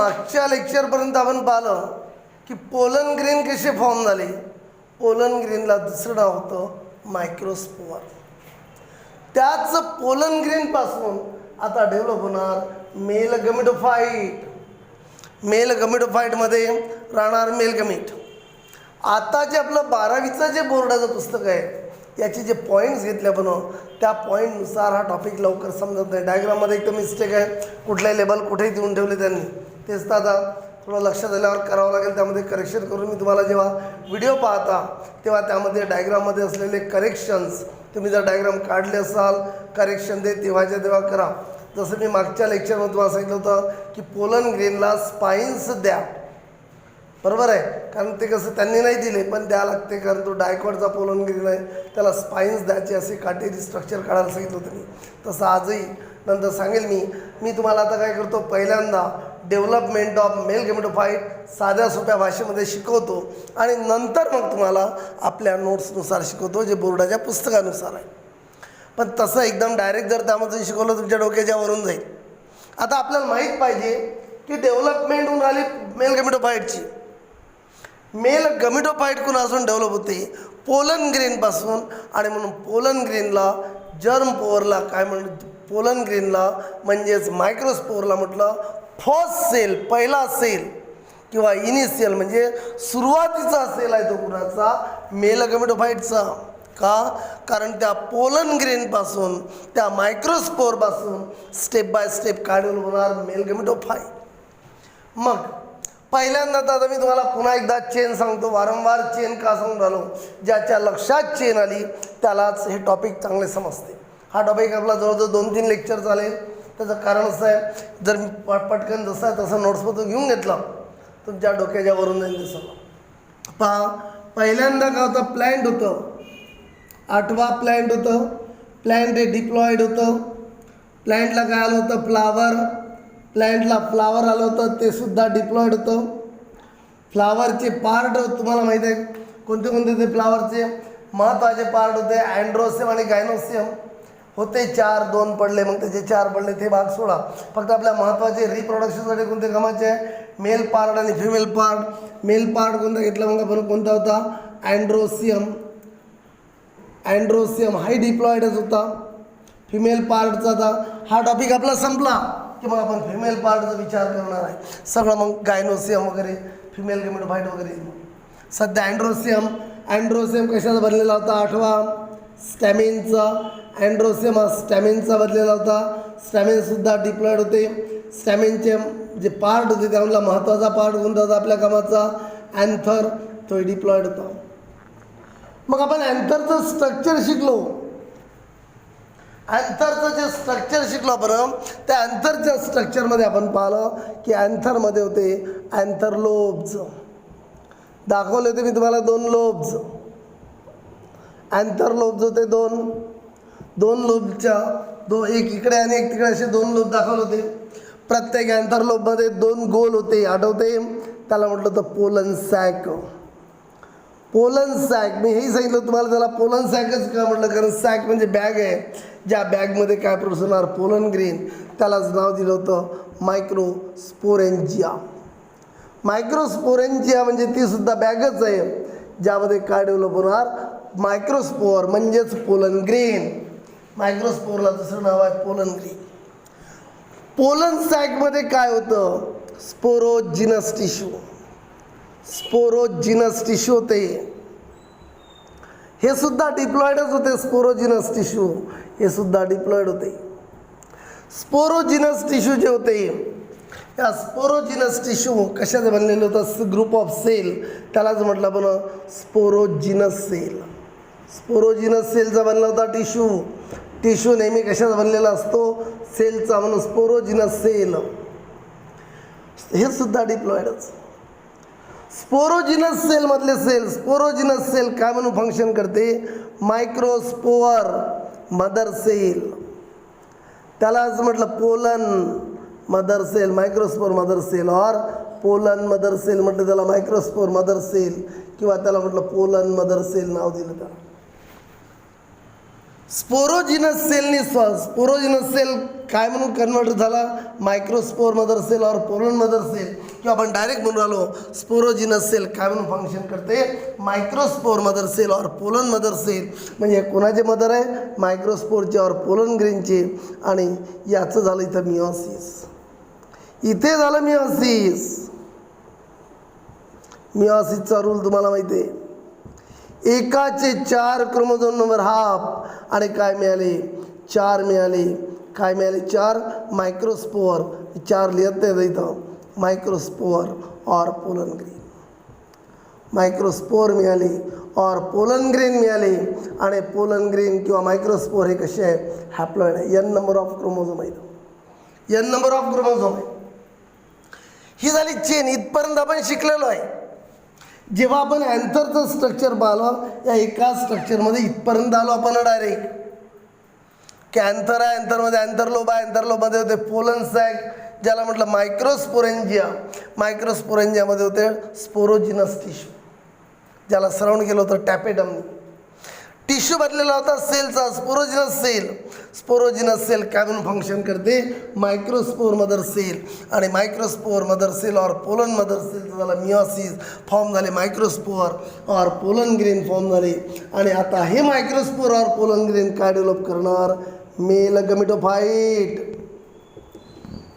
मागच्या लेक्चरपर्यंत आपण पाहिलं की पोलन ग्रेन कसे फॉर्म झाले. पोलन ग्रेनला दुसरं नाव होतं मायक्रोस्पोअर. त्याच पोलन ग्रेनपासून आता डेव्हलप होणार मेल गमिडोफाईट. मेल गमिडोफाईटमध्ये राहणार मेल गमिट. आता जे आपलं 12वीचं जे बोर्डाचं पुस्तक आहे याचे जे पॉईंट्स घेतले आपण त्या पॉईंटनुसार हा टॉपिक लवकर समजत नाही. डायग्राममध्ये एक तर मिस्टेक आहे, कुठल्याही लेबल कुठेही देऊन ठेवले त्यांनी. तेच तर आता थोडं लक्षात आल्यावर करावं लागेल. त्यामध्ये करेक्शन करून मी तुम्हाला जेव्हा व्हिडिओ पाहता तेव्हा त्यामध्ये डायग्राममध्ये असलेले करेक्शन्स तुम्ही जर डायग्राम काढले असाल करेक्शन दे तेव्हाच्या तेव्हा करा. जसं मी मागच्या लेक्चरमध्ये तुम्हाला सांगितलं होतं की पोलन ग्रेनला स्पाईन्स द्या, बरोबर आहे. कारण ते कसं त्यांनी नाही दिले पण द्यावं लागते, कारण तो डायकॉटचा पोलन ग्रेन आहे त्याला स्पाईन्स द्यायचे असे काटेरी स्ट्रक्चर काढायला सांगितलं होतं मी. तसं आजही नंतर सांगेल मी तुम्हाला आता काय करतो, पहिल्यांदा डेव्हलपमेंट ऑफ मेल गमिडोफाईट साध्या सोप्या भाषेमध्ये शिकवतो आणि नंतर मग तुम्हाला आपल्या नोट्सनुसार शिकवतो जे बोर्डाच्या पुस्तकानुसार आहे. पण तसं एकदम डायरेक्ट जर त्यामध्ये शिकवलं तुमच्या डोक्याच्या वरून जाईल. आता आपल्याला माहीत पाहिजे की डेव्हलपमेंट होऊन आली मेल गमिडोफाईटची. मेल गमिडोफाईट कुणापासून डेव्हलप होते, पोलन ग्रेनपासून. आणि म्हणून पोलन ग्रेनला जर्म पोअरला काय म्हणलं, पोलन ग्रेनला म्हणजेच मायक्रोस्पोअरला म्हटलं फर्स्ट सेल, पहिला सेल किंवा इनिशियल म्हणजे सुरुवातीचा सेल आहे तो कुणाचा, मेल गमिडोफाईटचा. का, कारण त्या पोलन ग्रेनपासून त्या मायक्रोस्पोअरपासून स्टेप बाय स्टेप काढून होणार मेल गमिडोफाईट. मग पहिल्यांदा तर आता मी तुम्हाला पुन्हा एकदा चेन सांगतो. वारंवार चेन का सांगून राहिलो, ज्याच्या लक्षात चेन आली त्यालाच हे टॉपिक चांगले समजते. हा टॉपिक आपला जवळजवळ 2-3 लेक्चर चालेल. त्याचं कारण असं आहे, जर मी पटकन जसं आहे तसं नोट्समधून घेऊन घेतलं तुमच्या डोक्याच्या वरून जाईल ते सगळं. पहा, पहिल्यांदा काय होतं, प्लॅन्ट होतं. 8वा प्लॅन्ट होतं. प्लॅन्ट हे डिप्लॉईड होतं. प्लॅन्टला काय आलं होतं, फ्लावर. प्लॅन्टला फ्लावर आलं होतं, ते सुद्धा डिप्लॉईड होतं. फ्लावरचे पार्ट तुम्हाला माहीत आहे कोणते कोणते ते फ्लावरचे महत्त्वाचे पार्ट होते. अँड्रोसियम आणि गायनोसियम होते 4, 2 पडले, मग त्याचे 4 पडले, ते भाग सोडा. फक्त आपल्या महत्त्वाचे रिप्रोडक्शनसाठी कोणते कामाचे आहे, मेल पार्ट आणि फिमेल पार्ट. मेल पार्ट कोणता घेतला मग आपण, कोणता होता, अँड्रोसियम. अँड्रोसियम हाही डिप्लॉईडच होता. फिमेल पार्टचा आता हा टॉपिक आपला संपला की मग आपण फिमेल पार्टचा विचार करणार आहे सगळं. मग गायनोसियम वगैरे, फिमेल गमिडोफाईट वगैरे. सध्या अँड्रोसियम कशाचा बनलेला होता, 8वा स्टॅमिनचा. अँड्रोसियम हा स्टॅमिनचा बनलेला होता. स्टॅमिनसुद्धा डिप्लॉईड होते. स्टॅमिनचे जे पार्ट होते त्यामधला महत्त्वाचा पार्ट कोणता होता आपल्या कामाचा, अँथर, तो डिप्लॉईड होता. मग आपण अँथरचं स्ट्रक्चर शिकलो. अँथरचं जे स्ट्रक्चर शिकलो आपण, त्या अँथरच्या स्ट्रक्चरमध्ये आपण पाहिलं की अँथरमध्ये होते अँथर लोब्ज. दाखवले होते मी तुम्हाला 2 लोब्ज. अँथर लोब्ज होते 2 लोबच्या एक इकडे आणि एक तिकडे असे 2 लोब दाखवले होते. प्रत्येक अँथर लोबमध्ये 2 गोल होते, आठवते. त्याला म्हटलं होतं पोलन सॅक. पोलन सॅक मी हेही सांगितलं तुम्हाला, त्याला पोलन सॅकच का म्हटलं, कारण सॅक म्हणजे बॅग आहे. ज्या बॅगमध्ये काय प्रोड्यूस होणार, पोलन ग्रेन. त्यालाच नाव दिलं होतं मायक्रोस्पोरेंजिया. मायक्रोस्पोरेंजिया म्हणजे ती सुद्धा बॅगच आहे ज्यामध्ये काय डेव्हलप होणार, मायक्रोस्पोअर म्हणजेच पोलन ग्रेन. मायक्रोस्पोअरला दुसरं नाव आहे पोलन ग्रेन. पोलन सॅकमध्ये काय होतं, स्पोरोजिनस टिश्यू. स्पोरोजिनस टिश्यू होते. हे सुद्धा डिप्लॉईडच होते. स्पोरोजिनस टिश्यू हे सुद्धा डिप्लॉईड होते. स्पोरोजिनस टिश्यू जे होते, या स्पोरोजिनस टिश्यू कशाचं बनलेलं होतं, ग्रुप ऑफ सेल. त्यालाच म्हटलं आपण स्पोरोजिनस सेल. स्पोरोजिनस सेलचा बनला होता टिश्यू. टिश्यू नेहमी कशाचा बनलेला असतो, सेलचा, म्हणून स्पोरोजिनस सेल. हे सुद्धा डिप्लॉईडच. स्पोरोजिनस सेलमधले सेल, स्पोरोजिनस सेल काय म्हणून फंक्शन करते, मायक्रोस्पोअर मदर सेल. त्यालाच म्हटलं pollen mother cell, microspore mother cell. और पोलन मदर सेल म्हटलं त्याला, मायक्रोस्पोअर मदर सेल, किंवा त्याला म्हटलं पोलन मदर सेल नाव दिलं त्याला. स्पोरोजिनस सेलनी स्पोरोजिनस सेल काय म्हणून कन्वर्ट झाला, मायक्रोस्पोर मदर सेल और पोलन मदर सेल, किंवा आपण डायरेक्ट म्हणून राहिलो स्पोरोजिनस सेल काय म्हणून फंक्शन करते, मायक्रोस्पोर मदर सेल और पोलन मदर सेल. म्हणजे कोणाचे मदर आहे, मायक्रोस्पोरचे और पोलन ग्रेनचे. आणि याचं झालं इथं मिओसिस, इथे झालं मिओसिस. मिओसिसचा रूल तुम्हाला माहिती आहे, एकाचे 4 क्रोमोझोम नंबर हाफ आणि काय मिळाले, 4 मिळाले. काय मिळाले, 4 मायक्रोस्पोअर. 4 लिहित नाही इथं, मायक्रोस्पोअर और पोलन ग्रेन. मायक्रोस्पोअर मिळाले और पोलन ग्रेन मिळाले. आणि पोलन ग्रेन किंवा मायक्रोस्पोअर हे कसे आहे, हॅप्लॉइड आहे. n नंबर ऑफ क्रोमोझोम आहे, n नंबर ऑफ क्रोमोझोम आहे. ही झाली चेन. इथपर्यंत आपण शिकलेलो आहे. जेव्हा आपण अँथरचं स्ट्रक्चर पाहिलं, या एका स्ट्रक्चरमध्ये इथपर्यंत आलो आपण डायरेक्ट, की अँथर आहे, अँथरमध्ये अँथरलोब आहे, अँथरलोबमध्ये होते पोलन सॅक, ज्याला म्हटलं मायक्रोस्पोरेंजिया. मायक्रोस्पोरेंजियामध्ये होते स्पोरोजिनस टिश्यू, ज्याला सराउंड केलं होतं टॅपेडमनी. टिश्यू बनलेला होता सेलचा, स्पोरोजिनस सेल. स्पोरोजिनस सेल काय म्हणून फंक्शन करते, मायक्रोस्पोर मदर सेल. आणि मायक्रोस्पोर मदर सेल और पोलन मदर सेलचं झालं मिओसिस, फॉर्म झाले मायक्रोस्पोर और पोलन ग्रेन फॉर्म झाले. आणि आता हे मायक्रोस्पोर और पोलन ग्रेन काय डेव्हलप करणार, मेल गमेटोफाइट.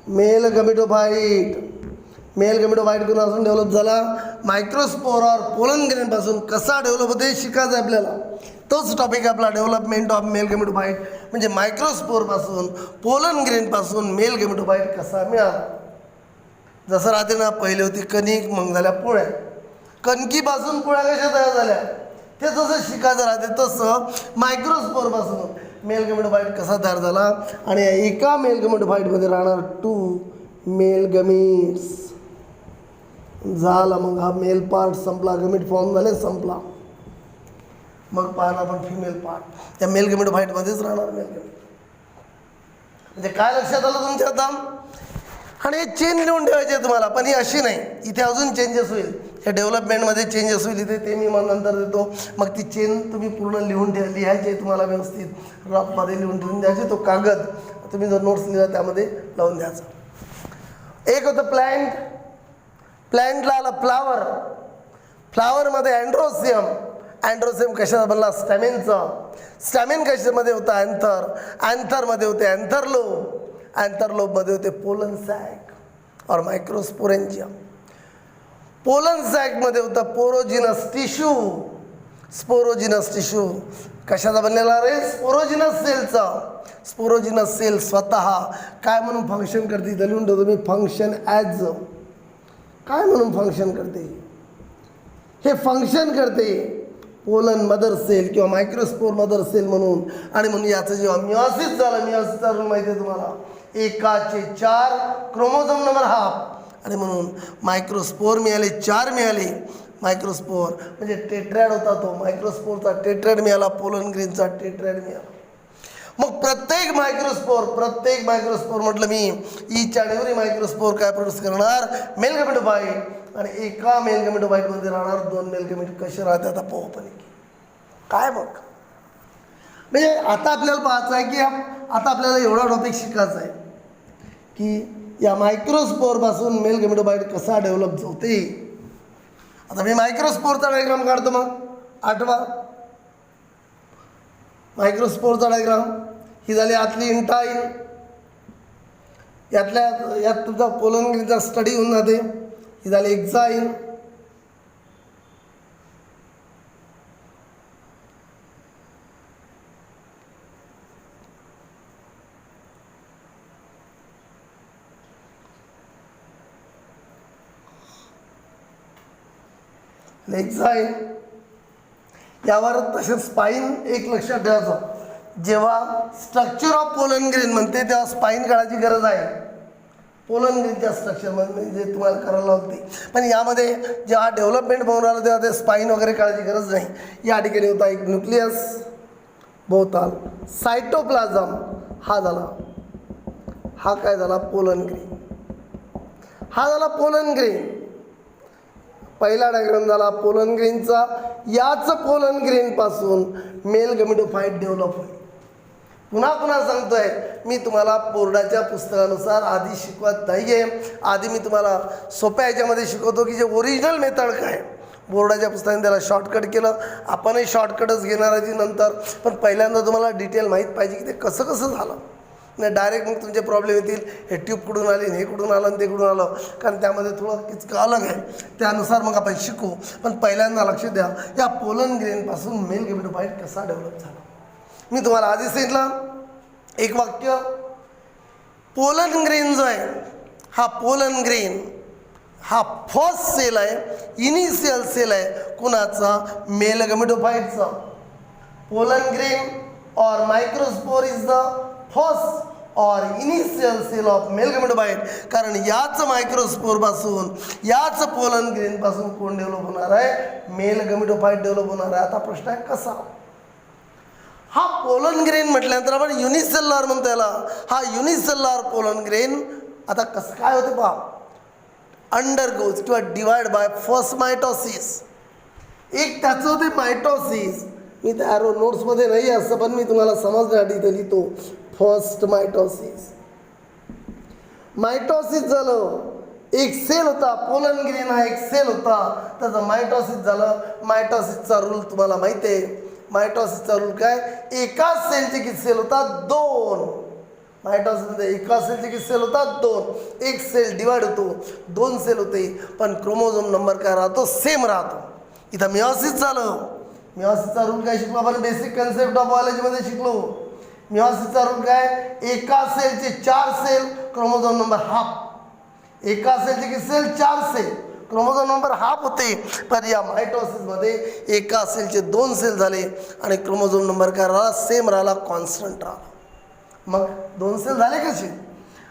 मेल गमेटोफाइट. मेल गमेटोफाइट कोणापासून डेव्हलप झाला, मायक्रोस्पोर और पोलन ग्रेनपासून. कसा डेव्हलप होते शिकायचं आहे आपल्याला. तोच टॉपिक आपला, डेव्हलपमेंट ऑफ मेल गमेटोफाइट. म्हणजे मायक्रोस्पोरपासून पोलन ग्रेनपासून मेल गमेटोफाइट कसा मिळाला. जसं राहते ना, पहिले होती कणिक, मग झाल्या पोळ्या. कणकीपासून पोळ्या कशा तयार झाल्या, ते जसं शिकायचं राहते तसं मायक्रोस्पोरपासून मेल गमेटोफाइट कसा तयार झाला. आणि एका मेल गमेटोफाइटमध्ये राहणार 2 मेल गमीट्स. झाला, मग हा मेल पार्ट संपला, गमीट फॉर्म झाले, संपला. मग पाहणार आपण फिमेल पार्ट, त्या मेल गमेटोफाइटमध्येच राहणार मेल गमेट. म्हणजे काय लक्षात आलं तुमच्या आता. आणि हे चेन लिहून ठेवायचे तुम्हाला, पण ही अशी नाही, इथे अजून चेंजेस होईल. या डेव्हलपमेंटमध्ये चेंजेस होईल इथे, ते मी मग नंतर देतो. मग ती चेन तुम्ही पूर्ण लिहून लिहायची आहे तुम्हाला, व्यवस्थित रफमध्ये लिहून ठेवून द्यायचे. तो कागद तुम्ही जर नोट्स लिहिला त्यामध्ये लावून द्यायचा. एक होतं प्लॅन्ट. प्लॅन्टला आलं फ्लावर. फ्लावरमध्ये अँड्रोसियम. अँड्रोसियम कशाचा बनला, स्टॅमिनचा. स्टॅमिन कशामध्ये होता, अँथर. अँथरमध्ये होते अँथरलोब. अँथरलोबमध्ये होते पोलन सॅक और मायक्रोस्पोरेंजिया. पोलन सॅकमध्ये होता पोरोजिनस टिश्यू. स्पोरोजिनस टिश्यू कशाचा बनलेला रे, स्पोरोजिनस सेलचा. स्पोरोजिनस सेल स्वतः काय म्हणून फंक्शन करते, इथं लिहून ठेवतो मी, फंक्शन ॲज. काय म्हणून फंक्शन करते, हे फंक्शन करते पोलन मदर सेल किंवा मायक्रोस्पोर मदर सेल म्हणून. आणि म्हणून याचं जेव्हा मिओसिस झालं, मिओसिसचा रूल माहिती आहे तुम्हाला, एकाचे 4 क्रोमोझोम नंबर हाफ. आणि म्हणून मायक्रोस्पोर मिळाले, 4 मिळाले. मायक्रोस्पोर म्हणजे टेट्रॅड होता तो, मायक्रोस्पोरचा टेट्रॅड मिळाला, पोलन ग्रेनचा टेट्रॅड मिळाला. मग प्रत्येक मायक्रोस्पोर म्हटलं मी, ईच अँड एव्हरी मायक्रोस्पोर काय प्रोड्यूस करणार, मेल गमेटोफाइट. आणि एका मेल गमेटोफाइटमध्ये राहणार 2 मेल गमेट. कसे राहते आता पाहू पण काय. मग म्हणजे आता आपल्याला पाहायचं आहे की आता आपल्याला एवढा टॉपिक शिकायचा आहे की या मायक्रोस्पोरपासून मेल गमेटोफाइट कसा डेव्हलप होते. आता मी मायक्रोस्पोरचा डायग्राम काढतो. मग आठवा मायक्रोस्पोरचा डायग्राम. ही झाली आतली इंटाईन. यात तुमचा पोलन ग्रेनचा स्टडी होऊन जाते. ही झाली एक्झाईन. एक्झाईन. यावर तसे स्पाईन एक लक्षात ठेवायचं, जेव्हा स्ट्रक्चर ऑफ पोलन ग्रेन म्हणते तेव्हा स्पाईन काढायची गरज आहे. पोलन ग्रेनच्या स्ट्रक्चरमध्ये म्हणजे तुम्हाला करायला होते. पण यामध्ये जेव्हा डेव्हलपमेंट होऊन राहिलं तेव्हा ते स्पाईन वगैरे काढायची गरज नाही. या ठिकाणी होता एक न्यूक्लियस, भोवताल सायटोप्लाझम. हा झाला, हा काय झाला, पोलन ग्रेन. हा झाला पोलन ग्रेन. पहिला डायग्राम झाला पोलन ग्रेनचा. याच पोलन ग्रेनपासून मेल गमेटोफाइट डेव्हलप होईल. पुन्हा पुन्हा सांगतोय, मी तुम्हाला बोर्डाच्या पुस्तकानुसार आधी शिकवत नाही आहे. आधी मी तुम्हाला सोप्या ह्याच्यामध्ये शिकवतो की जे ओरिजिनल मेथड काय. बोर्डाच्या पुस्तकाने त्याला शॉर्टकट केलं, आपणही शॉर्टकटच घेणार आहे ती नंतर. पण पहिल्यांदा तुम्हाला डिटेल माहीत पाहिजे की ते कसं कसं झालं. नाही डायरेक्ट मग तुमचे प्रॉब्लेम येतील, हे ट्यूब कुठून आली, हे कुठून आलं आणि ते कुठून आलं, कारण त्यामध्ये थोडं किचकं अलग आहे. त्यानुसार मग आपण शिकू. पण पहिल्यांदा लक्ष द्या, या पोलन ग्रेनपासून मेल गॅमेटोफाइट कसा डेव्हलप झाला. मी तुम्हाला आधी सांगितलं एक वाक्य, पोलन ग्रेन जो आहे हा पोलन ग्रेन हा फर्स्ट सेल आहे, इनिशियल सेल आहे कुणाचा, मेल गॅमेटोफाइटचा. पोलन ग्रेन और मायक्रोस्पोर इज द फर्स्ट और इनिशियल सेल ऑफ मेल गॅमेटोफाइट. कारण याच मायक्रोस्पोरपासून, याच पोलन ग्रेनपासून कोण डेव्हलप होणार आहे, मेल गॅमेटोफाइट डेव्हलप होणार आहे. आता प्रश्न आहे कसा. हा पोलन ग्रेन म्हटल्यानंतर आपण युनिसेल्युलर म्हणतो याला. हा युनिसेल्युलर पोलन ग्रेन आता कसं काय होते पहा, अंडरगोज किंवा डिवाइड बाय फर्स्ट मायटोसिस. एक त्याचं होते मायटोसिस, मी त्या ॲरो नोट्समध्ये नाही असं पण मी तुम्हाला समजण्यासाठी इथे लिहितो. फर्स्ट मायटोसिस, मायटोसिस झालं, एक सेल होता, पोलन ग्रेन हा एक सेल होता, त्याचं मायटोसिस झालं. मायटोसिसचा रूल तुम्हाला माहिती आहे. मायटोसिसचा रूल काय, एका सेलचे किती सेल होतात, दोन. मायटोसिसमध्ये एका सेलचे किती सेल होतात, दोन. एक सेल डिवाइड होतो, दोन सेल होते, पण क्रोमोझोम नंबर काय राहतो, सेम राहतो. इथं मिओसिस झालं. मिओसिसचा रूल काय शिकलो आपण, बेसिक कन्सेप्ट ऑफ बायोलॉजीमध्ये शिकलो. मिओसिसचा रूल काय, एका सेलचे 4 सेल, क्रोमोझोम नंबर हाफ. एका सेलचे किती cell, 4 cell, chromosome number half होते. पण या मायटोसिसमध्ये एका सेलचे 2 सेल झाले आणि क्रोमोझोम नंबर काय राहिला, सेम राहिला, कॉन्स्टंट राहिला. मग 2 सेल झाले कसे.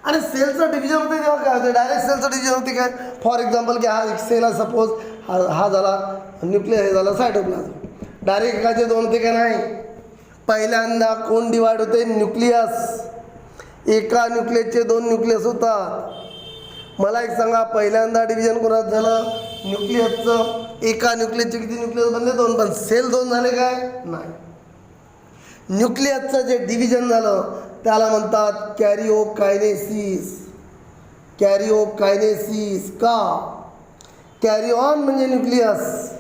आणि सेलचं डिव्हिजन होते तेव्हा काय होते, डायरेक्ट सेलचं डिव्हिजन होते काय. फॉर एक्झाम्पल की हा एक सेल आहे, सपोज हा झाला न्यूक्लियस, हे झाला सायटोप्लाझम. डायरेक्ट एकाचे 2 होते का नाही. पहिल्यांदा कोण डिवाइड होते, न्यूक्लियस. एका न्यूक्लियसचे 2 न्यूक्लियस होतात. मला एक सांगा, पहिल्यांदा डिव्हिजन कोणाचं झालं, न्यूक्लियसचं. एका न्यूक्लियसचे किती न्यूक्लियस बनले, 2, पण सेल 2 झाले काय, नाही. न्यूक्लियसचं जे डिव्हिजन झालं त्याला म्हणतात कॅरिओकायनेसिस. कॅरिओकायनेसिस का, कॅरिऑन म्हणजे न्यूक्लियस,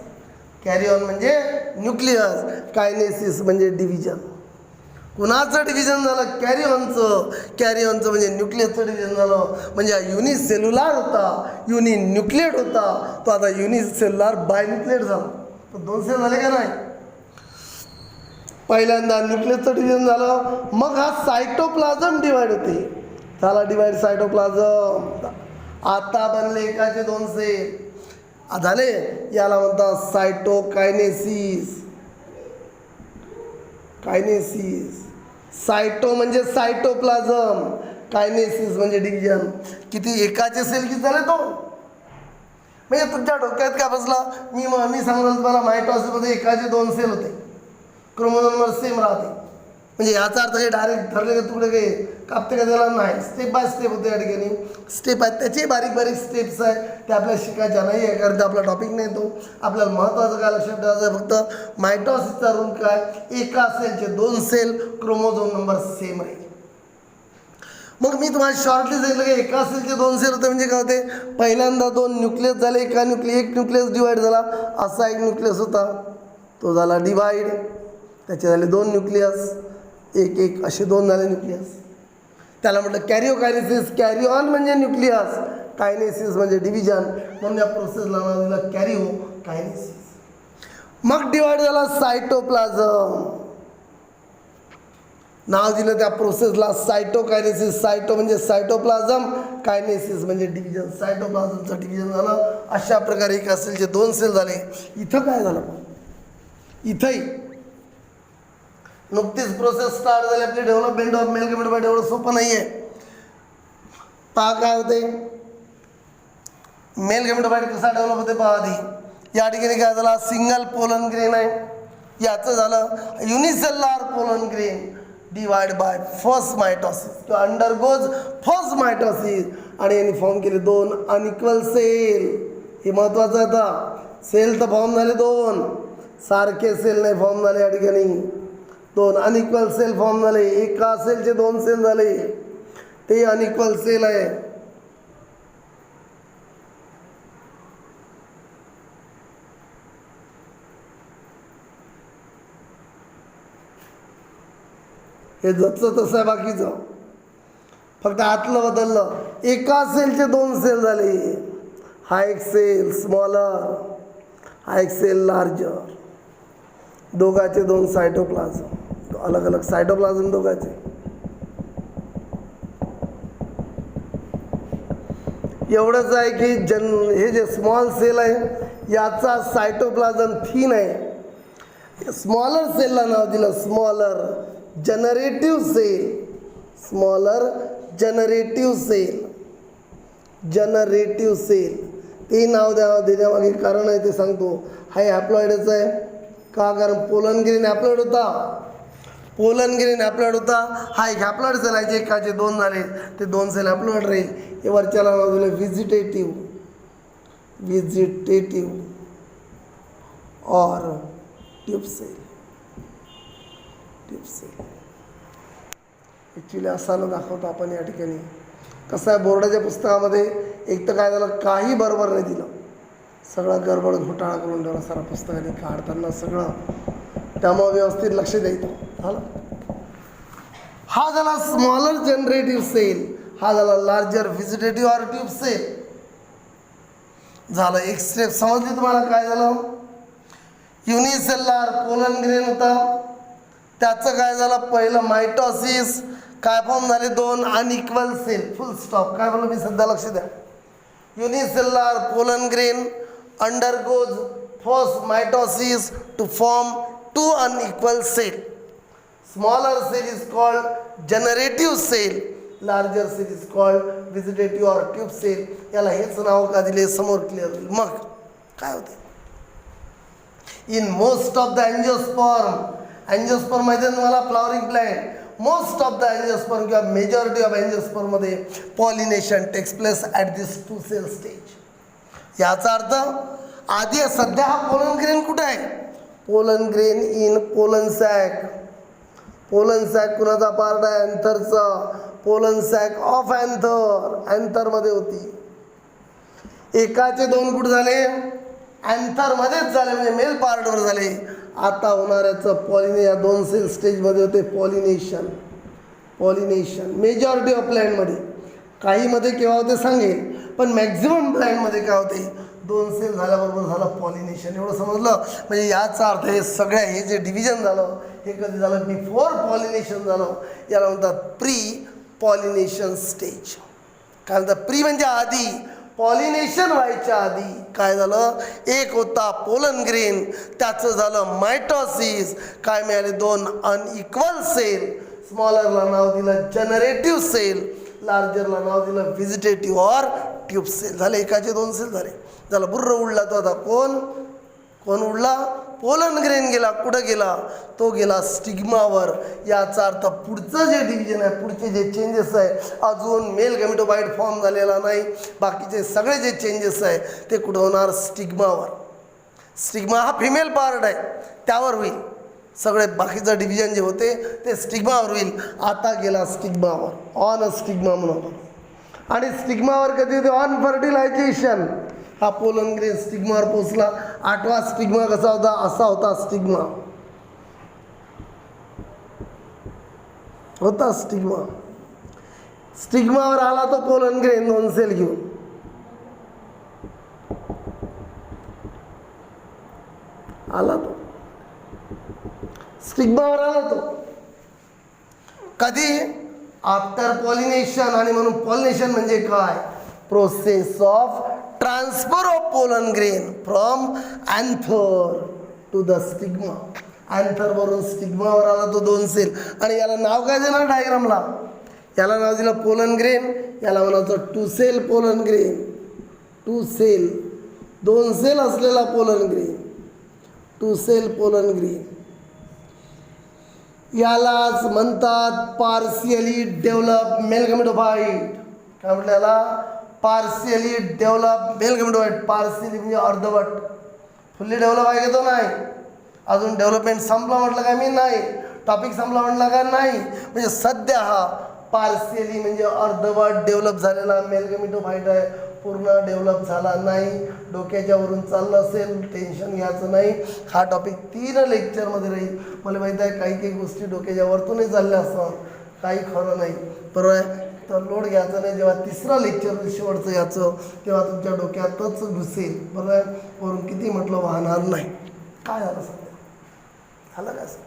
कॅरिऑन म्हणजे न्यूक्लियस, कायनेसिस म्हणजे डिव्हिजन. कुणाचं डिव्हिजन झालं, कॅरिऑनचं. कॅरिऑनचं म्हणजे न्यूक्लियसचं डिव्हिजन झालं. म्हणजे हा युनिसेल्युलार होता, युनिन्यूक्लिएट होता, तो आता युनिसेल्युलार बायन्यूक्लिएट झाला. तर 2 सेल झाले का नाही. पहिल्यांदा न्यूक्लियसचं डिव्हिजन झालं, मग हा सायटोप्लाझम डिवाइड होते, झाला डिवाइड सायटोप्लाझम. आता बनले एकाचे 2 सेल झाले, याला म्हणतात सायटोकायनेसिस. कायनेसिस. सायटो म्हणजे सायटोप्लाझम, कायनेसिस म्हणजे डिव्हिजन. किती, एकाचे सेल किती झाले, 2. म्हणजे तुमच्या डोक्यात काय बसला, मी सांगतो तुम्हाला, मायटोसिसमध्ये एकाचे 2 सेल होते, क्रोमोझोम नंबर सेम राहते. म्हणजे याचा अर्थ काही डायरेक्ट ठरलेले तुकडे काही कापते का त्याला नाही, स्टेप बाय स्टेप होते. या ठिकाणी स्टेप आहेत, त्याचे बारीक बारीक स्टेप्स आहे, ते आपल्याला शिकायच्या नाही आहे, कारण ते आपला टॉपिक नाही. तो आपल्याला महत्त्वाचं काय लक्षात ठेवायचं आहे, फक्त मायटोसिसचा रूल काय, एका सेलचे 2 सेल, क्रोमोझोम नंबर सेम राहील. मग मी तुम्हाला शॉर्टली सांगितलं की एका सेलचे 2 सेल होते म्हणजे काय होते, पहिल्यांदा 2 न्यूक्लियस झाले, एक न्यूक्लियस डिवाइड झाला. असा एक न्यूक्लियस होता, तो झाला डिवाइड, त्याचे झाले 2 न्यूक्लियस, एक असे 2 झाले न्यूक्लियस. त्याला म्हटलं कॅरिओकायनेसिस. कॅरिऑन म्हणजे न्यूक्लियस, कायनेसिस म्हणजे डिव्हिजन, म्हणून या प्रोसेसला नाव दिलं कॅरिओकायनेसिस. मग डिवाइड झाला सायटोप्लाझम, नाव दिलं त्या प्रोसेसला सायटोकायनेसिस. सायटो म्हणजे सायटोप्लाझम, कायनेसिस म्हणजे डिव्हिजन. सायटोप्लाझमचं डिव्हिजन झालं. अशा प्रकारे एका सेलचे 2 सेल झाले. इथं काय झालं, इथंही नुकतीच प्रोसेस स्टार्ट झाली आपली डेव्हलपमेंट ऑफ मेल गॅमेटोफाइट. एवढं सोपं नाही आहे. पहा काय होते, मेल गॅमेटोफाइट कसा डेव्हलप होते पहा. आधी या ठिकाणी काय झाला, सिंगल पोलन ग्रेन आहे, याचं झालं unicellular pollen grain divide by first mitosis किंवा अंडरगोज फर्स्ट मायटोसिस. आणि यांनी फॉर्म केले 2 अनइक्वल सेल. हे महत्त्वाचं आता, सेल तर फॉर्म झाले 2, सारखे सेल नाही फॉर्म झाले. या ठिकाणी दोन अनइक्वल सेल फॉर्म झाले. एका सेलचे दोन सेल झाले, ते अनइक्वल सेल आहे. हे जसं तसं आहे, बाकीचं फक्त आतलं बदललं. एका सेलचे दोन सेल झाले. हा एक सेल स्मॉलर, हा एक सेल लार्जर. दोघाचे दोन सायटोप्लाझम, अलग अलग सायटोप्लाझम दोघाचे. एवढंच आहे की हे जे स्मॉल सेल आहे याचा सायटोप्लाझम थिन आहे. स्मॉलर सेलला नाव दिलं smaller generative cell. Smaller generative cell, generative cell. ते नाव देण्यामागे कारण आहे ते सांगतो. हा हॅप्लॉइडच आहे का? कारण पोलन ग्रीन हॅप्लॉइड होता. पोलन ग्रीन हॅप्लॉइड होता. हा एक हॅप्लॉइड सेल आहे. जे एकाचे दोन झाले ते दोन सेल हॅप्लॉइड रे. हे वरच्याला नाव दिलं व्हिजिटेटिव्ह, व्हिजिटेटिव्ह और tube cell. Tube cell actually असा न दाखवतो आपण या ठिकाणी. कसं आहे, बोर्डाच्या पुस्तकामध्ये एक तर काय झालं, काही बरोबर नाही दिलं, सगळं गडबड घोटाळा करून ठेवला सारा पुस्तकाने काढताना सगळं. त्यामुळे व्यवस्थित लक्ष द्यायचं झालं. हा झाला स्मॉलर जनरेटिव्ह सेल, हा झाला larger vegetative or tube cell. झालं एक स्टेप समजली तुम्हाला. काय झालं, युनिसेल्युलर पोलन ग्रेन होता, त्याचं काय झालं, पहिलं मायटॉसिस. काय फॉर्म झाले, दोन अनइक्वल सेल. फुल स्टॉप. काय बोललो मी, सध्या लक्ष द्या. Unicellular pollen grain undergoes first mitosis to form two unequal cell. Smaller cell is called generative cell, larger cell is called vegetative or tube cell. याला हेच नाव का दिले समोर क्लिअर होईल. मग काय होते, in most of the angiosperm, angiosperm माहिती आहे तुम्हाला, flowering plant. Most of the angiosperm किंवा मेजॉरिटी ऑफ एंजियोस्पर्म मध्ये pollination takes place at this two cell stage. याचा अर्थ आधी सध्या हा पोलन ग्रेन कुठे आहे, pollen grain in pollen sac. Pollen sac कुणाचा पार्ट आहे, अँथरचा. पोलन सॅक ऑफ अँथर, अँथरमध्ये होती. एकाचे दोन कुठे झाले, अँथरमध्येच झाले, म्हणजे मेल पार्टवर झाले. आता होणाऱ्याचं या दोन सेल स्टेजमध्ये होते पॉलिनेशन. पॉलिनेशन मेजॉरिटी ऑफ प्लॅन्टमध्ये, काहीमध्ये केव्हा होते सांगेल, पण मॅक्झिमम प्लॅन्टमध्ये काय होते, दोन सेल झाल्याबरोबर झालं पॉलिनेशन. एवढं समजलं. म्हणजे याचा अर्थ हे सगळ्या हे जे डिव्हिजन झालं हे कधी झालं, बिफोर पॉलिनेशन झालं. याला म्हणतात प्री पॉलिनेशन स्टेज. काय म्हणतात, प्री म्हणजे आधी, पॉलिनेशन व्हायच्या आधी काय झालं, एक होता पोलन ग्रेन, त्याचं झालं मायटॉसिस. काय मिळाले, दोन अनइक्वल सेल. स्मॉलरला नाव दिलं जनरेटिव्ह सेल, लार्जरला नाव दिलं व्हिजिटेटिव्ह ऑर ट्यूब सेल. झाले एकाचे दोन सेल झाले. झालं बुर्र उडला तो. आता कोण उडला, पोलन ग्रेन गेला. कुठं गेला, तो गेला स्टिग्मावर. याचा अर्थ पुढचं जे डिव्हिजन आहे, पुढचे जे चेंजेस आहे, अजून मेल गॅमेटोफाइट फॉर्म झालेला नाही. बाकीचे सगळे जे चेंजेस आहे ते कुठं होणार, स्टिग्मावर. स्टिग्मा हा फिमेल पार्ट आहे, त्यावर होईल. सगळे बाकीचं डिव्हिजन जे होते ते स्टिग्मावर होईल. आता गेला स्टिग्मावर, ऑन स्टिग्मा म्हणून. आणि स्टिग्मावर कधी होते, ऑन फर्टिलायझेशन. हा पोलन ग्रेन स्टिग्मावर पोचला. 8वा स्टिग्मा कसा होता, असा होता स्टिग्मा होता. स्टिग्मा, स्टिग्मावर आला तो पोलन ग्रेन दोन सेल घेऊन. आला तो स्टिग्मावर आला तो कधी, आफ्टर पॉलिनेशन. आणि म्हणून पॉलिनेशन म्हणजे काय, process of transfer of pollen grain from anther to the stigma. अँथरवरून स्टिग्मावर आला तो दोन सेल. आणि याला नाव काय देणार डायग्रामला, याला नाव दिलं पोलन ग्रेन. याला म्हणायचं two cell pollen grain. Two cell, दोन सेल असलेला pollen grain, two cell pollen grain. यालाच म्हणतात पार्शियली डेव्हलप मेल गॅमेटोफाइट. काय म्हटलं याला, partially develop male gametophyte. Partially म्हणजे अर्धवट, फुल्ली डेव्हलप आहे का तो नाही, अजून डेव्हलपमेंट संपला म्हटलं काय मी नाही. टॉपिक संपला म्हणला का नाही. म्हणजे सध्या हा पार्शियली म्हणजे अर्धवट डेव्हलप झालेला मेलगेमिटोफाइट आहे, पूर्ण डेव्हलप झाला नाही. डोक्याच्या वरून चाललं असेल टेन्शन घ्यायचं नाही. हा टॉपिक 3 लेक्चरमध्ये राहील. मला माहीत आहे काही काही गोष्टी डोक्याच्या वरतूनही चालल्या असतात, काही खरं नाही, बरोबर आहे. तर लोड घ्यायचं नाही. जेव्हा 3रं लेक्चर शेवटचं याचं तेव्हा तुमच्या डोक्यातच घुसेल, बरोबर आहे. वरून किती म्हटलं वाहणार नाही. काय झालं सध्या, झालं काय सध्या,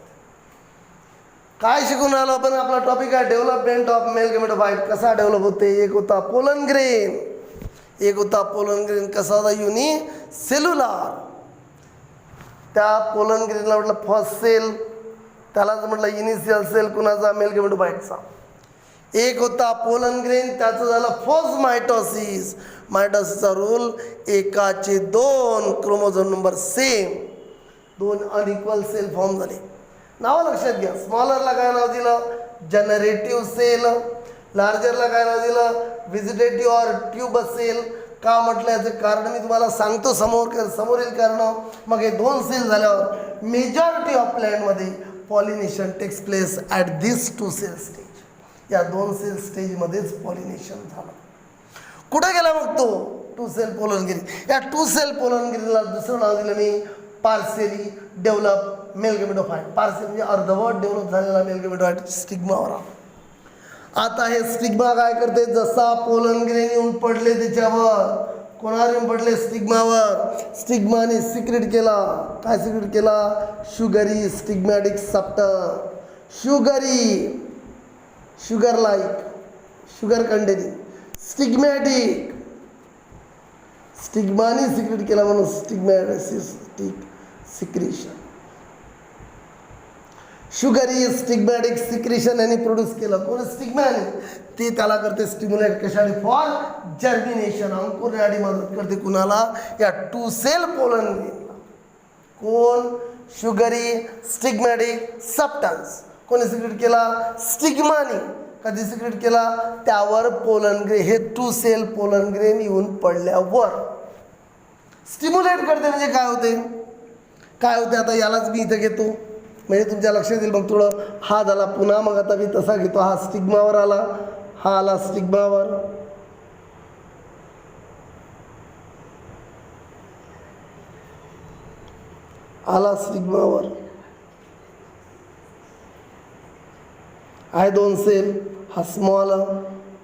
काय शिकून राहिलो आपण. आपला टॉपिक आहे डेव्हलपमेंट ऑफ मेलगेमिटोफाइट. कसा डेव्हलप होते. एक होता पोलन ग्रेन, एक होता पोलन ग्रेन कसा होता युनिसेल्युलर. त्या पोलन ग्रेनला म्हटलं फर्स्ट सेल, त्यालाच म्हटलं इनिशियल सेल कुणाचा मेलगेमिटोफाइटचा. एक होता पोलन ग्रेन, त्याचं झालं फर्स्ट मायटोसिस. मायटोसिसचा रूल एकाचे 2 chromosome number same, 2 unequal cell form झाले. नावं लक्षात घ्या. स्मॉलरला काय नाव दिलं जनरेटिव्ह सेल, लार्जरला काय नाव दिलं व्हेजिटेटिव्ह ऑर ट्यूब सेल. का म्हटलं याचं कारण मी तुम्हाला सांगतो समोरील कारण. मग हे 2 सेल झाल्यावर मेजॉरिटी ऑफ प्लॅन्टमध्ये pollination takes place at this 2 cell stage. या 2 सेल स्टेजमध्येच पॉलिनेशन झालं. कुठे गेला मग तो 2 सेल पोलन ग्रीन. या 2 सेल पोलन ग्रीनला दुसरं नाव दिलं मी पार्शियली डेव्हलप मेलगेमिटोफाइट. पार्शियल म्हणजे अर्धवट डेव्हलप झालेला मेलगेमिटोफाइट स्टिग्मावर. आता हे स्टिग्मा काय करते, जसा पोलन ग्रेन येऊन पडले त्याच्यावर, कोणावर येऊन पडले स्टिग्मावर, स्टिग्माने सिक्रेट केला. काय सिक्रेट केला, sugary stigmatic substance. Sugary sugar like, sugar containing, stigmatic, स्टिग्माने सिक्रेट केला म्हणून stigmatic secretion. Sugary stigmatic secretion यांनी प्रोड्यूस केलं. कोण स्टिग्मॅने, ते त्याला करते स्टिम्युलेट कशाने फॉर जर्मिनेशन, अंकुरण्यासाठी मदत करते. कुणाला, या 2 सेल पोलन ग्रेनला. कोण, शुगरी स्टिग्मॅटिक सबस्टन्स. कोणी सिक्रेट केला, स्टिग्माने. कधी सिक्रेट केला, त्यावर पोलन ग्रेन, हे 2 सेल पोलन ग्रेन येऊन पडल्यावर स्टिम्युलेट करते. म्हणजे काय होते, काय होते आता यालाच मी इथं घेतो म्हणजे तुमच्या लक्षात येईल. मग थोडं हा झाला पुन्हा, मग आता मी तसा घेतो. हा स्टिग्मावर आला, हा आला स्टिग्मावर, आला स्टिग्मावर. आहे 2 सेल, हा small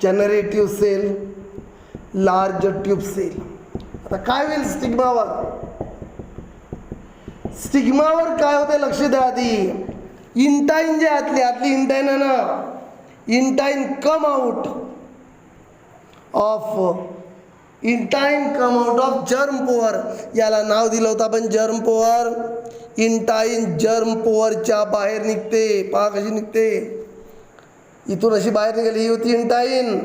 generative cell, large tube cell. आता काय होईल स्टिग्मावर, स्टिग्मावर काय होते लक्ष द्या आधी. इंटाईन जे आतली इंटाईन आहे ना, intine come out of, intine come out of germ pore. याला नाव दिलं होतं आपण जर्म पोअर. इंटाईन जर्म पोअरच्या बाहेर निघते. पहा कशी निघते, इथून अशी बाहेर निघाली, ही होती intine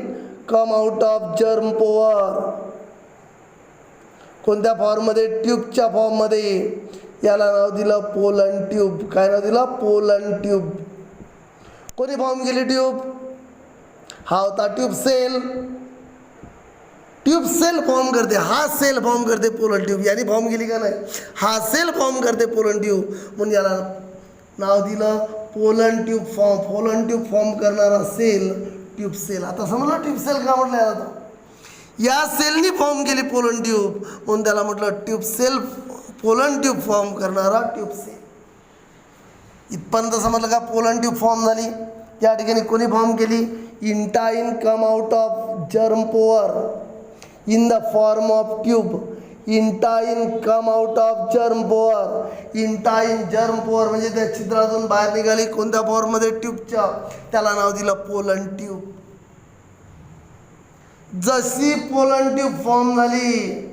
come out of germ pore. कोणत्या फॉर्ममध्ये, ट्यूबच्या फॉर्ममध्ये. याला नाव दिलं पोलन ट्यूब. काय नाव दिलं, पोलन ट्यूब. कोणी फॉर्म केली ट्यूब, हा होता tube cell. Tube cell form करते, हा सेल फॉर्म करते पोलन ट्यूब. याने फॉर्म केली का नाही, हा सेल फॉर्म करते पोलन ट्यूब, म्हणून याला नाव दिलं pollen tube form. Pollen tube form करणारा सेल ट्यूब सेल. आता समजलं ट्यूब सेल का म्हटलं याला, या सेलनी फॉर्म केली पोलन ट्यूब म्हणून त्याला म्हटलं tube cell. Pollen tube form करणारा ट्यूब सेल. इथपर्यंत समजलं का, पोलन ट्यूब फॉर्म झाली. या ठिकाणी कोणी फॉर्म केली, intine come out of germ pore in the form of tube. Intine come out of germ pore. Intine germ pore म्हणजे त्या छिद्रातून बाहेर निघाली. कोणत्या फॉर्ममध्ये, ट्यूबच्या. त्याला नाव दिलं पोलन ट्यूब. जशी पोलन ट्यूब फॉर्म झाली,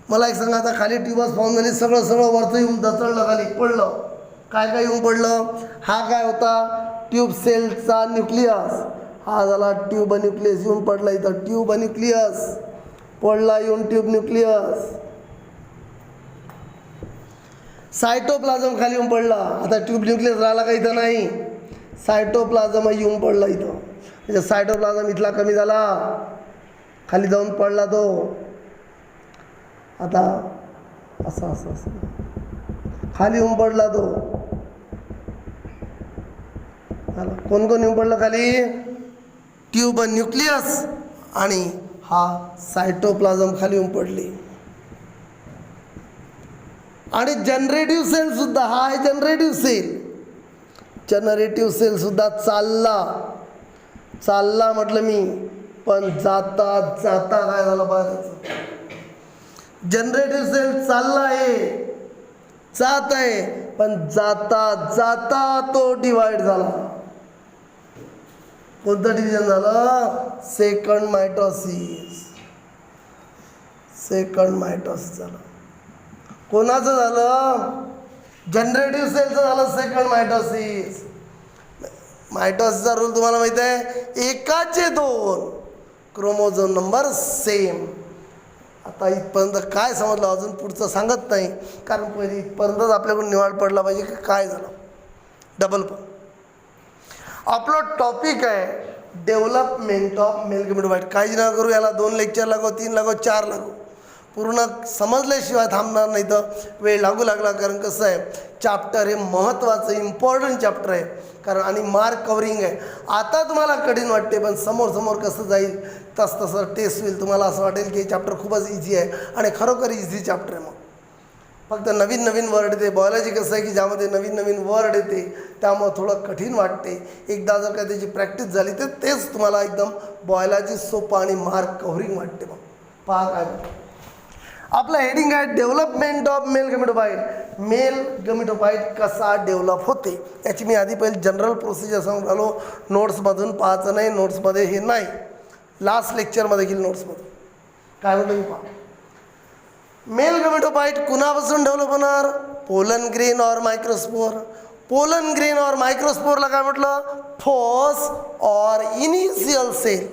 मला एक सांगा, आता खाली ट्यूबच फॉर्म झाली, सगळं वरचं येऊन दचळलं, खाली पडलं. काय काय येऊन पडलं, हा काय होता ट्यूब सेलचा न्यूक्लियस. हा झाला ट्यूब न्यूक्लियस येऊन पडला इथं. ट्यूब न्यूक्लियस पडला येऊन ट्यूब न्यूक्लियस. सायटोप्लाझम खाली येऊन पडला. आता ट्यूब न्यूक्लियस राहिला का इथं नाही, सायटोप्लाझम येऊन पडला इथं. म्हणजे सायटोप्लाझम इथला कमी झाला, खाली जाऊन पडला तो. आता असं खाली येऊन पडला तो. कोण कोण येऊन पडलं खाली? ट्यूब न्यूक्लियस आणि हा सायटोप्लाझम खाली येऊन पडली. आणि जनरेटिव्ह सेल सुद्धा, हा आहे जनरेटिव्ह सेल. जनरेटिव्ह सेल सुद्धा चालला म्हटलं मी, पण जाता जाता काय झालं बघा. जनरेटिव्ह सेल चालला आहे, जात आहे, पण जाता जाता तो डिवाइड झाला. कोणतं डिव्हिजन झालं? Second mitosis. सेकंड मायटोसिस झालं. कोणाचं झालं? जनरेटिव्ह सेलचं झालं सेकंड मायटोसिस. मायटोसिसचा रूल तुम्हाला माहिती आहे, एकाचे दोन क्रोमोझोम नंबर सेम. आता इथपर्यंत काय समजलं अजून पुढचं सांगत नाही, कारण पहिले इथपर्यंतच आपल्याकडून निवाड पडला पाहिजे की काय झालं. डबल पण आपला टॉपिक आहे डेव्हलपमेंट ऑफ मेल गॅमेटोफाइट. काळजी नका करू, याला 2 लेक्चर लागो, 3 लागो, 4 लागो, पूर्ण समजल्याशिवाय थांबणार नाही. तर वेळ लागू लागला, कारण कसं आहे चॅप्टर हे महत्त्वाचं इम्पॉर्टंट चॅप्टर आहे, कारण आणि मार्क कव्हरिंग आहे. आता तुम्हाला कठीण वाटते, पण समोर समोर कसं जाईल तसं टेस्ट होईल. तुम्हाला असं वाटेल की हे चॅप्टर खूपच इझी आहे, आणि खरोखर इझी चॅप्टर आहे. मग फक्त नवीन नवीन वर्ड येते. बायोलॉजी कसं आहे की ज्यामध्ये नवीन नवीन वर्ड येते, त्यामुळं थोडं कठीण वाटते. एकदा जर का त्याची प्रॅक्टिस झाली तर तेच तुम्हाला एकदम बायोलॉजी सोपं आणि मार्क कव्हरिंग वाटते. मग पहा काय आपलं हेडिंग आहे डेव्हलपमेंट ऑफ मेल गॅमेटोफाइट. मेल गॅमेटोफाइट कसा डेव्हलप होते याची मी आधी पहिले जनरल प्रोसिजर सांगून आलो. नोट्समधून पाहायचं नाही, नोट्समध्ये हे नाही, लास्ट लेक्चरमध्ये घेईल नोट्समधून. काय म्हटलं मी पहा. मेल गॅमेटोफाइट कुणापासून डेव्हलप होणार? पोलन ग्रेन और मायक्रोस्पोर. पोलन ग्रेन और मायक्रोस्पोरला काय म्हटलं? फर्स्ट और इनिशियल सेल.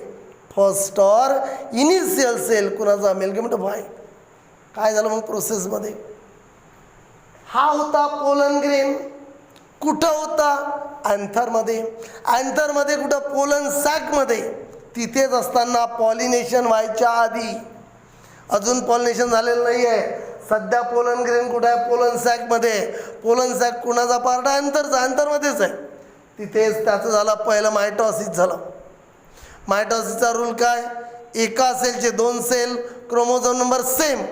फर्स्ट और इनिशियल सेल कुणाचा? Mail gametophyte. काय झालं मग प्रोसेसमध्ये? हा होता पोलन ग्रेन. कुठं होता? अँथरमध्ये. अँथरमध्ये कुठं? पोलन सॅकमध्ये. तिथेच असताना पॉलिनेशन व्हायच्या आधी, अजून पॉलिनेशन झालेलं नाही आहे सध्या. पोलन ग्रेन कुठं आहे? पोलन सॅकमध्ये. पोलन सॅक कुणाचा पार्ट आहे? अँथरचा. अँथरमध्येच आहे. तिथेच त्याचं झालं पहिलं मायटॉसिस झालं. मायटॉसिसचा रूल काय? एका सेलचे 2 cell, chromosome number same.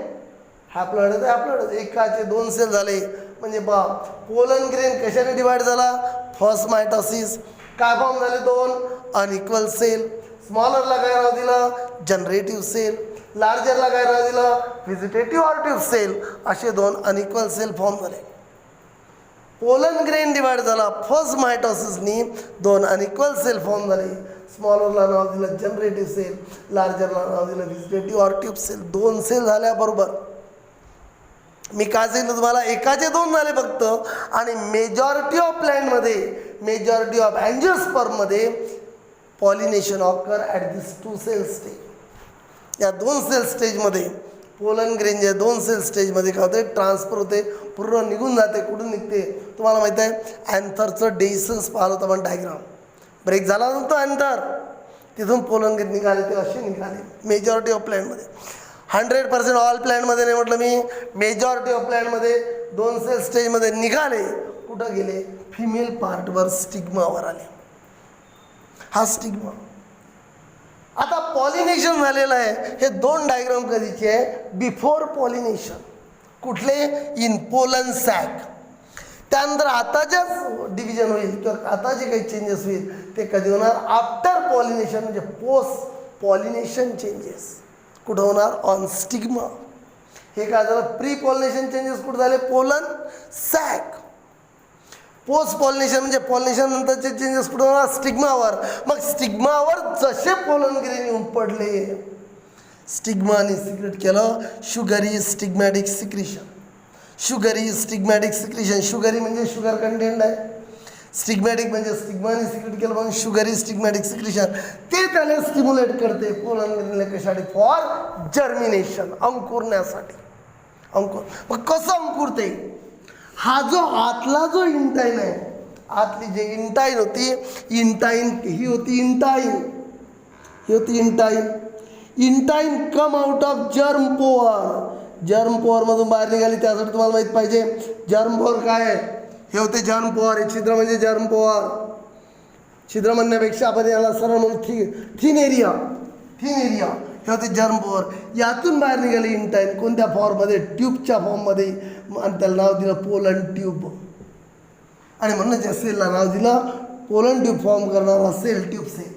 Haploid haploid, एकाचे 2 सेल झाले म्हणजे पोलन ग्रेन कशाने डिवाइड झाला? First mitosis. काय फॉर्म झाले? 2 अनइक्वल सेल. स्मॉलरला काय नाव दिलं? Generative cell. लार्जरला काय नाव दिलं? Vegetative or tube cell. असे 2 अनइक्वल सेल फॉर्म झाले. पोलन ग्रेन डिवाइड झाला फर्स्ट मायटॉसिसनी, 2 अनइक्वल सेल फॉर्म झाले. स्मॉलरला नाव दिलं जनरेटिव्ह सेल, लार्जरला नाव दिलं vegetative or tube cell. 2 cell झाल्याबरोबर मी काय सांगितलं तुम्हाला? एकाचे 2 झाले फक्त. आणि मेजॉरिटी ऑफ प्लॅन्टमध्ये, मेजॉरिटी ऑफ अँजिओस्पर्ममध्ये pollination occur at this 2 cell stage. या 2 सेल स्टेजमध्ये पोलन ग्रेन जे 2 सेल स्टेजमध्ये काय होते? ट्रान्सफर होते, पूर्ण निघून जाते. कुठून निघते? तुम्हाला माहीत आहे अँथरचं डेसिन्स पाहिलं होतं आपण डायग्राम. ब्रेक झाला नव्हतं अँथर, तिथून पोलन ग्रेन निघाले, ते असे निघाले मेजॉरिटी ऑफ प्लॅन्टमध्ये. 100% ऑल प्लॅन्टमध्ये नाही म्हटलं मी, मेजॉरिटी ऑफ प्लॅन्टमध्ये 2 सेल स्टेजमध्ये निघाले. कुठं गेले? फिमेल पार्टवर स्टिग्मावर आले. हा स्टिग्मा. आता पॉलिनेशन झालेलं आहे. हे 2 डायग्राम कधीचे आहे? Before pollination. कुठले? In pollen sac. त्यानंतर आताच्याच डिव्हिजन होईल किंवा आता जे काही चेंजेस होईल ते कधी होणार? आफ्टर पॉलिनेशन, म्हणजे पोस्ट पॉलिनेशन चेंजेस. कुठं होणार? On stigma. हे काय झालं? प्री पॉलिनेशन चेंजेस कुठं झाले? Pollen sac. पोस्ट पॉलिनेशन म्हणजे पॉलिनेशन नंतरचे चेंजेस कुठं होणार? स्टिग्मावर. मग स्टिग्मावर जसे पोलन ग्रेन येऊन पडले, स्टिग्माने सिक्रेट केलं sugary stigmatic secretion. Sugary stigmatic secretion. Sugary म्हणजे शुगर कंटेंट आहे, स्टिग्मॅटिक म्हणजे स्टिग्माने सिक्रेट केलं म्हणून शुगरी स्टिग्मॅटिक सिक्रिशन. ते त्याला स्टिम्युलेट करते पोलन ग्रेनला. कशासाठी? फॉर जर्मिनेशन, अंकुरण्यासाठी. अंकुर. मग कसं अंकुरते? हा जो आतला जो इंटाईन आहे, आतली जे इंटाईन होती, इंटाईन ही होती इंटाईन, ही होती intine. Intine come out of germ pore. Germ पोअरमधून बाहेर निघाली, त्यासाठी तुम्हाला माहीत पाहिजे जर्म पोअर काय आहे. हे होते जर्म पोअर. हे छिद्र म्हणजे जर्म पोअर. छिद्र म्हणण्यापेक्षा आपण याला सरळ म्हणून थिन एरिया. हे होते जर्म पोअर. यातून बाहेर निघाले इंटाईन कोणत्या फॉर्ममध्ये, ट्यूबच्या फॉर्ममध्ये, आणि त्याला नाव दिलं पोलन ट्यूब. आणि म्हणून त्या सेलला नाव दिलं पोलन ट्यूब फॉर्म करणारा सेल, ट्यूब सेल.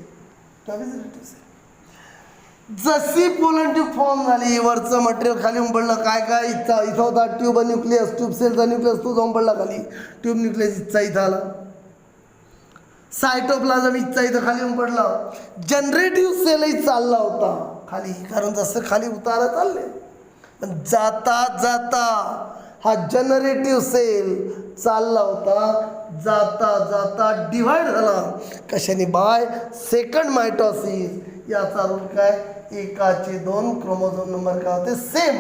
जशी पोलन ट्यूब फॉर्म झाली, वरचं मटेरियल खाली उंबळलं, काय इथं होता ट्यूब न्यूक्लियस, ट्यूब सेलचा न्यूक्लियस तो जाऊन पडला खाली, ट्यूब न्यूक्लियस इथं आला, सायटोप्लाझम इथं खाली येऊन पडला. जनरेटिव्ह सेलही चालला होता खाली, कारण जसं खाली उतारा चालले, पण जाता जाता हा जनरेटिव्ह सेल चालला होता, जाता जाता डिव्हाइड झाला. कशाने? By second mitosis. याचा रोल काय? एकाचे 2 क्रोमोझोम नंबर काय होते? सेम.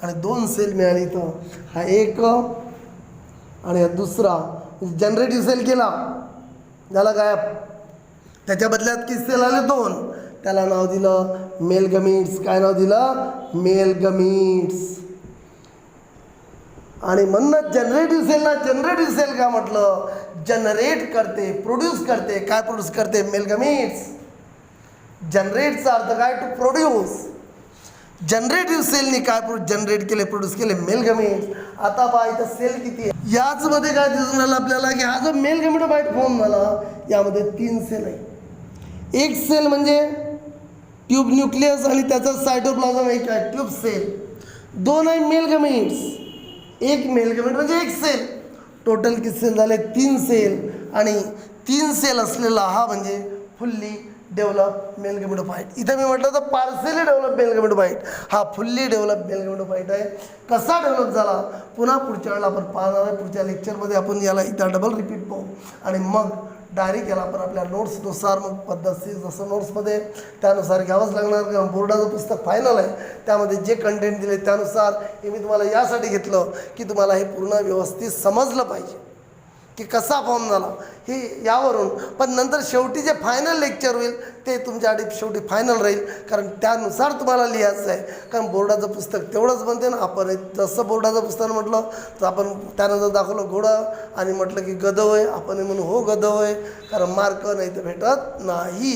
आणि 2 सेल मिळाली. तर हा एक आणि हा दुसरा जनरेटिव्ह सेल केला, झाला गायब. त्याच्या बदल्यात किती सेल आले? 2. त्याला नाव दिलं मेल गमीट्स. काय नाव दिलं? Mail gametes. आणि म्हणून जनरेटिव्ह सेलला जनरेटिव्ह सेल का म्हटलं? जनरेट करते, प्रोड्यूस करते. काय प्रोड्यूस करते? Mail gametes. जनरेटचा अर्थ काय? To produce. जनरेटिव्ह सेलनी काय जनरेट केले, प्रोड्यूस केले? Mail gametes. आता पहा इथं सेल किती आहे. याच मध्ये काय दिसून राहिलं आपल्याला की हा जो मेल गमीटोफाइट फॉर्म झाला यामध्ये 3 सेल आहे. एक सेल म्हणजे ट्यूब न्यूक्लियस आणि त्याचा सायटोप्लाझम एक आहे ट्यूब सेल. 2 आहे मेल गमीट्स. एक मेल गमीट म्हणजे एक सेल. टोटल किती सेल झाले? 3 सेल. आणि 3 सेल असलेला हा म्हणजे फुल्ली डेव्हलप मेल गमीटोफाइट. इथं मी म्हटलं तर पार्सली डेव्हलप मेल गमीटोफाइट. हा फुल्ली डेव्हलप मेल गमीटोफाइट आहे. कसा डेव्हलप झाला पुन्हा पुढच्या वेळेला आपण पाहणार आहे. पुढच्या लेक्चरमध्ये आपण याला इथं डबल रिपीट पाहू आणि मग डायरेक्ट याला आपण आपल्या नोट्सनुसार मग पद्धतशीर जसं नोट्समध्ये त्यानुसार घ्यावंच लागणार. किंवा बोर्डाचं पुस्तक फायनल आहे त्यामध्ये जे कंटेंट दिले त्यानुसार. हे मी तुम्हाला यासाठी घेतलं की तुम्हाला हे पूर्ण व्यवस्थित समजलं पाहिजे की कसा फॉर्म झाला हे यावरून. पण नंतर शेवटी जे फायनल लेक्चर होईल ते तुमच्यासाठी शेवटी फायनल राहील, कारण त्यानुसार तुम्हाला लिहायचं आहे. कारण बोर्डाचं पुस्तक तेवढंच बनते ना. आपण जसं बोर्डाचं पुस्तक म्हटलं तर आपण त्यानं जर दाखवलं घोडं आणि म्हटलं की गधं होय, आपण म्हणू हो गधं होय, कारण मार्क नाही तर भेटत नाही.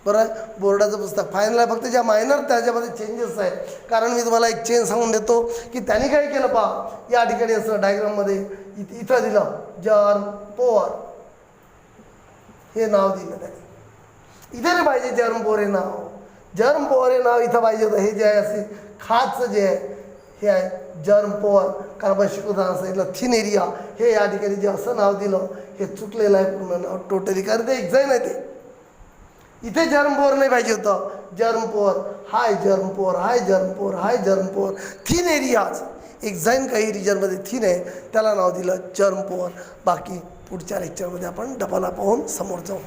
बरं आहे. बोर्डाचं पुस्तक फायनल आहे. फक्त ज्या मायनर त्याच्यामध्ये चेंजेस आहेत. कारण मी तुम्हाला एक चेंज सांगून देतो की त्यांनी काय केलं पहा. या ठिकाणी असं डायग्राममध्ये इथं दिलं जर्म पोअर हे नाव दिलं त्यांनी. इथे नाही पाहिजे जर्म पोअर हे नाव. जर्म पोअर हे नाव इथं पाहिजे होतं. हे जे आहे असे खाचं जे आहे हे आहे जर्म पोअर. कारण आपण शिकवताना सांगितलं थिन एरिया. हे या ठिकाणी जे असं नाव दिलं हे चुकलेलं आहे पूर्ण नाव टोटली, कारण ते एक्झाईन आहे. ते इथे जर्म पोअर नाही पाहिजे होतं. जर्म पोअर, हाय जर्म पोअर, हाय जर्म पोअर, हाय germ pour. Thin areas exine काही रिजनमध्ये थिन आहे त्याला नाव दिलं जर्म पोअर. बाकी पुढच्या लेक्चरमध्ये आपण डबल पाहून समोर जाऊ.